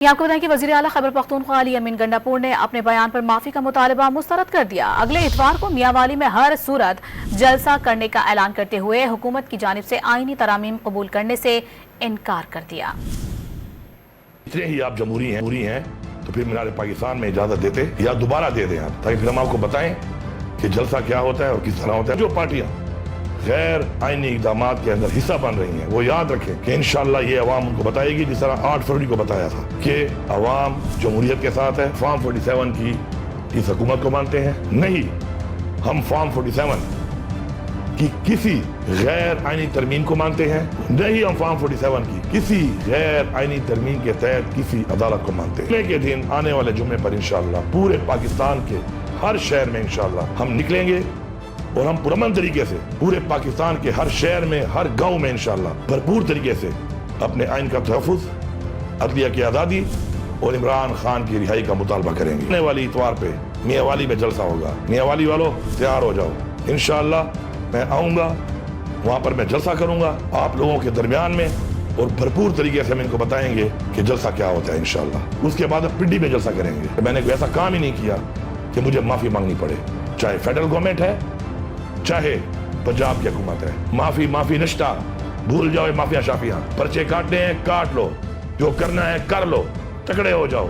आपको बताएं कि वज़ीर आला खैबर पख्तूनख्वा अली अमीन गंडापुर ने अपने बयान पर माफी का मुतालबा मुस्तरद कर दिया। अगले इतवार को मियांवाली में हर सूरत जलसा करने का ऐलान करते हुए हुकूमत की जानिब से आईनी तरामीम कबूल करने से इनकार कर दिया। इतने ही आप जमहूरी हैं तो फिर मीनार पाकिस्तान में इजाजत देते या दोबारा दे दें आप, ताकि फिर हम आपको बताएं कि जलसा क्या होता है और किस तरह होता है। जो पार्टियां गैर आईनी इक़दामात के अंदर हिस्सा बन रही हैं वो याद रखें कि इंशाअल्लाह ये अवाम उनको बताएगी, जिस तरह 8 फरवरी को बताया था कि अवाम जमहूरियत के साथ है, फॉर्म 47 की इस हुकूमत को मानते हैं। नहीं, हम फॉर्म 47 की किसी गैर आईनी तरमीम को मानते हैं। नहीं, हम फॉर्म 47 की किसी गैर आईनी तरमीम के तहत किसी अदालत को मानते हैं। के दिन आने वाले जुम्मे पर इंशाअल्लाह पूरे पाकिस्तान के हर शहर में इंशाअल्लाह हम निकलेंगे और हम पुरअमन तरीके से पूरे पाकिस्तान के हर शहर में, हर गांव में इंशाअल्लाह भरपूर तरीके से अपने आइन का तहफ़्फ़ुज़, अदलिया की आज़ादी और इमरान खान की रिहाई का मुतालबा करेंगे। आने वाली इतवार पे मियांवाली में जलसा होगा। मियांवाली वालों तैयार हो जाओ, इंशाअल्लाह मैं आऊँगा, वहाँ पर मैं जलसा करूँगा आप लोगों के दरमियान में और भरपूर तरीके से हम इनको बताएंगे कि जलसा क्या होता है इंशाअल्लाह। उसके बाद अब पिंडी में जलसा करेंगे। मैंने कोई ऐसा काम ही नहीं किया कि मुझे माफ़ी मांगनी पड़े, चाहे फेडरल गवर्नमेंट है चाहे पंजाब की हुकूमत है। माफी नश्ता भूल जाओ, माफिया शाफिया, पर्चे काटने हैं काट लो, जो करना है कर लो, तगड़े हो जाओ।